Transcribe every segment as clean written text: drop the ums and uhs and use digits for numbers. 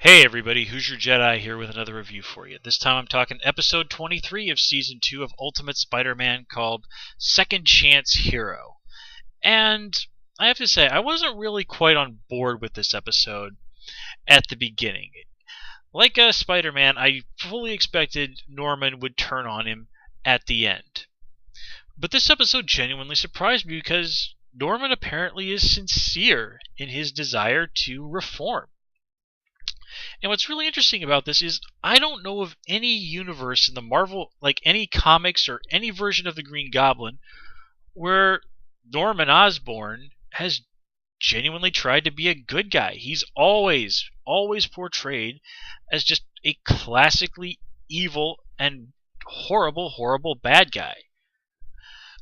Hey everybody, Hoosier Jedi here with another review for you. This time I'm talking episode 23 of season 2 of Ultimate Spider-Man called Second Chance Hero. And I have to say, I wasn't really quite on board with this episode at the beginning. Like Spider-Man, I fully expected Norman would turn on him at the end. But this episode genuinely surprised me because Norman apparently is sincere in his desire to reform. And what's really interesting about this is I don't know of any universe in the Marvel, like any comics or any version of the Green Goblin, where Norman Osborn has genuinely tried to be a good guy. He's always portrayed as just a classically evil and horrible bad guy.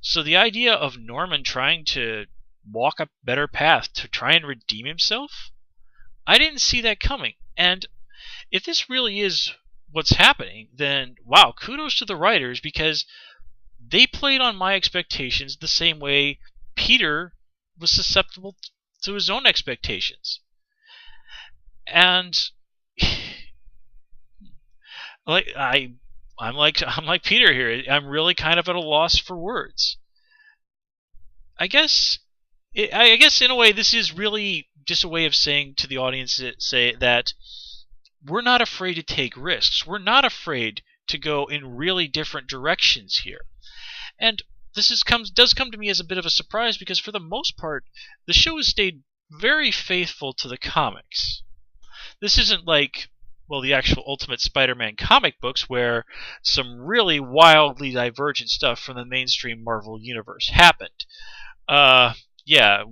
So the idea of Norman trying to walk a better path to try and redeem himself, I didn't see that coming. And if this really is what's happening, then wow, kudos to the writers because they played on my expectations the same way Peter was susceptible to his own expectations. And I'm like Peter here. I'm really kind of at a loss for words. I guess in a way this is really just a way of saying to the audience that we're not afraid to take risks. We're not afraid to go in really different directions here. And this does come to me as a bit of a surprise because for the most part, the show has stayed very faithful to the comics. This isn't like, well, the actual Ultimate Spider-Man comic books where some really wildly divergent stuff from the mainstream Marvel universe happened. Yeah,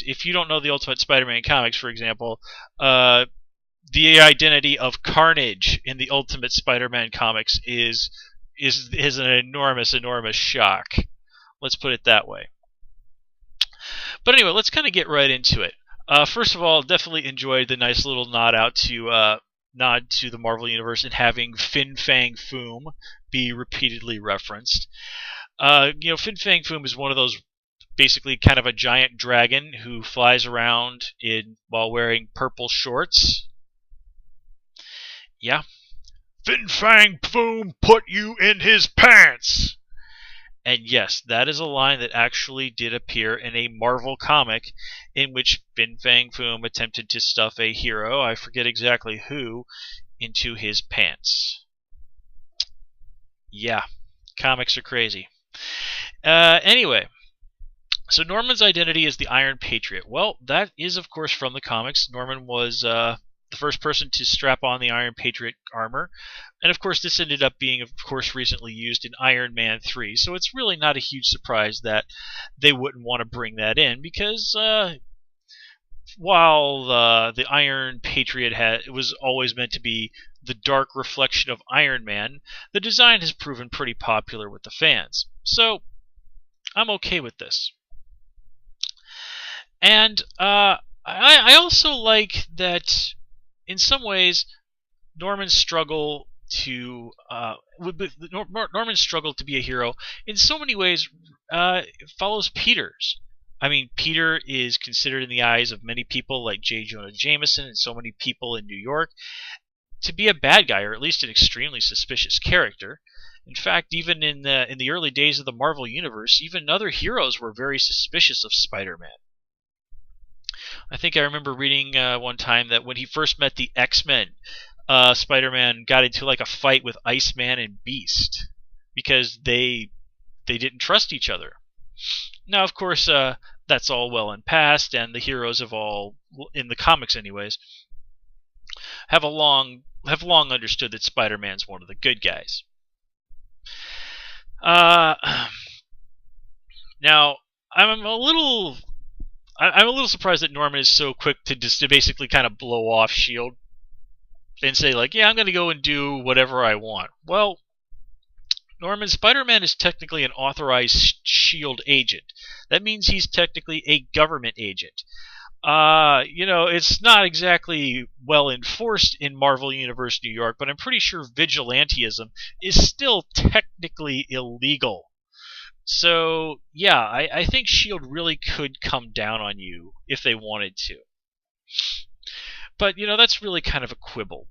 if you don't know the Ultimate Spider-Man comics, for example, the identity of Carnage in the Ultimate Spider-Man comics is an enormous shock. Let's put it that way. But anyway, let's kind of get right into it. First of all, definitely enjoyed the nice little nod to the Marvel Universe and having Fin Fang Foom be repeatedly referenced. Fin Fang Foom is one of those basically kind of a giant dragon who flies around while wearing purple shorts. Yeah. Fin Fang Foom put you in his pants! And yes, that is a line that actually did appear in a Marvel comic in which Fin Fang Foom attempted to stuff a hero, I forget exactly who, into his pants. Yeah, comics are crazy. Anyway, so Norman's identity is the Iron Patriot. Well, that is, of course, from the comics. Norman was the first person to strap on the Iron Patriot armor. And, of course, this ended up being, of course, recently used in Iron Man 3. So it's really not a huge surprise that they wouldn't want to bring that in because while the Iron Patriot was always meant to be the dark reflection of Iron Man, the design has proven pretty popular with the fans. So I'm okay with this. And I also like that in some ways Norman's struggle to be a hero in so many ways follows Peter's. I mean, Peter is considered in the eyes of many people like J. Jonah Jameson and so many people in New York to be a bad guy, or at least an extremely suspicious character. In fact, even in the early days of the Marvel Universe, even other heroes were very suspicious of Spider-Man. I think I remember reading one time that when he first met the X-Men, Spider-Man got into like a fight with Iceman and Beast because they didn't trust each other. Now, of course, that's all well and past, and the heroes have all, in the comics anyways, have long understood that Spider-Man's one of the good guys. Now, I'm a little surprised that Norman is so quick to basically kind of blow off S.H.I.E.L.D. and say, like, yeah, I'm going to go and do whatever I want. Well, Norman, Spider-Man is technically an authorized S.H.I.E.L.D. agent. That means he's technically a government agent. It's not exactly well enforced in Marvel Universe New York, but I'm pretty sure vigilantism is still technically illegal. So, yeah, I think S.H.I.E.L.D. really could come down on you if they wanted to. But, that's really kind of a quibble.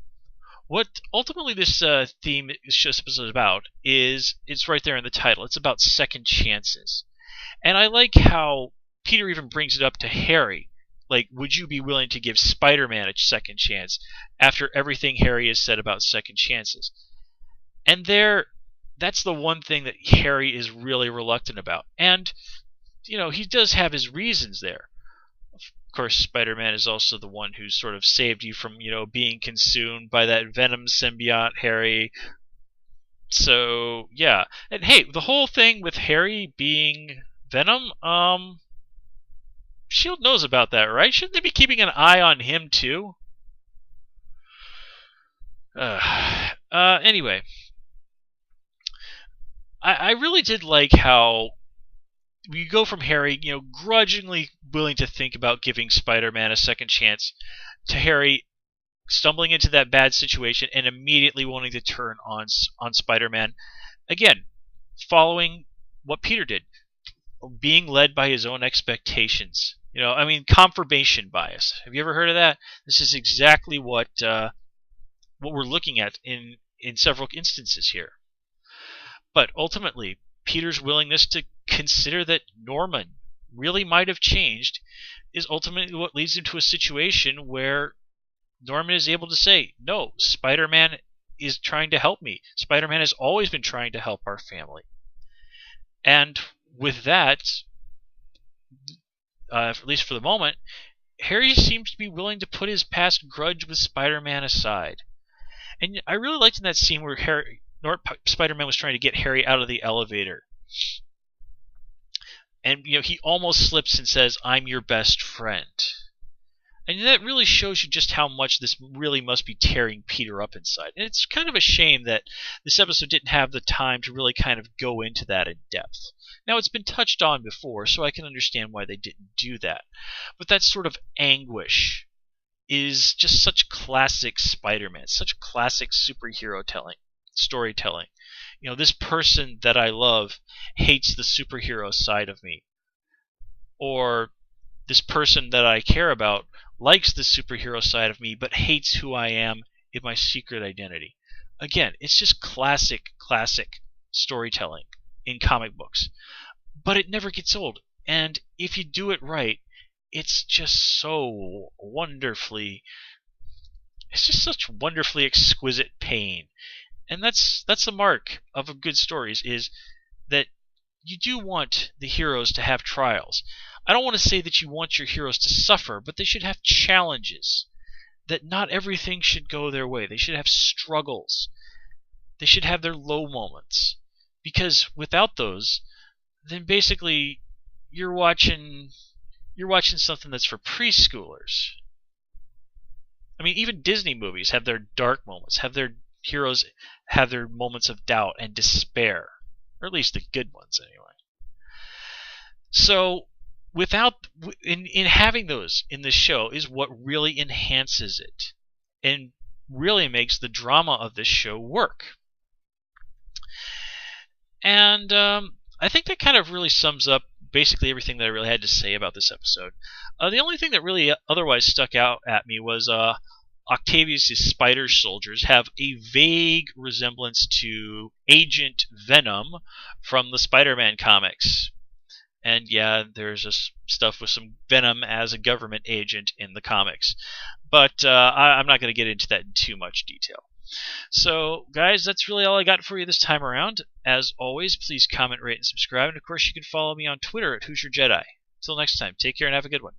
What ultimately this theme episode is about is, it's right there in the title. It's about second chances. And I like how Peter even brings it up to Harry. Like, would you be willing to give Spider-Man a second chance after everything Harry has said about second chances? And that's the one thing that Harry is really reluctant about. And, he does have his reasons there. Of course, Spider-Man is also the one who sort of saved you from, being consumed by that Venom symbiote, Harry. So, yeah. And hey, the whole thing with Harry being Venom, S.H.I.E.L.D. knows about that, right? Shouldn't they be keeping an eye on him, too? Anyway. I really did like how we go from Harry, grudgingly willing to think about giving Spider-Man a second chance, to Harry stumbling into that bad situation and immediately wanting to turn on Spider-Man. Again, following what Peter did, being led by his own expectations. Confirmation bias. Have you ever heard of that? This is exactly what we're looking at in several instances here. But ultimately, Peter's willingness to consider that Norman really might have changed is ultimately what leads him to a situation where Norman is able to say, no, Spider-Man is trying to help me. Spider-Man has always been trying to help our family. And with that, at least for the moment, Harry seems to be willing to put his past grudge with Spider-Man aside. And I really liked in that scene where Spider-Man was trying to get Harry out of the elevator. And, he almost slips and says, "I'm your best friend." And that really shows you just how much this really must be tearing Peter up inside. And it's kind of a shame that this episode didn't have the time to really kind of go into that in depth. Now, it's been touched on before, so I can understand why they didn't do that. But that sort of anguish is just such classic Spider-Man, such classic superhero storytelling. This person that I love hates the superhero side of me. Or this person that I care about likes the superhero side of me, but hates who I am in my secret identity. Again, it's just classic storytelling in comic books. But it never gets old. And if you do it right, it's just so wonderfully... It's just such wonderfully exquisite pain. And that's the mark of good stories, is that you do want the heroes to have trials. I don't want to say that you want your heroes to suffer, but they should have challenges. That not everything should go their way. They should have struggles. They should have their low moments. Because without those, then basically you're watching something that's for preschoolers. Even Disney movies have their dark moments, have their heroes have their moments of doubt and despair. Or at least the good ones, anyway. So, in having those in this show is what really enhances it. And really makes the drama of this show work. And I think that kind of really sums up basically everything that I really had to say about this episode. The only thing that really otherwise stuck out at me was Octavius' spider soldiers have a vague resemblance to Agent Venom from the Spider-Man comics. And yeah, there's stuff with some Venom as a government agent in the comics. But I'm not going to get into that in too much detail. So, guys, that's really all I got for you this time around. As always, please comment, rate, and subscribe. And, of course, you can follow me on Twitter at Who's Your Jedi. Until next time, take care and have a good one.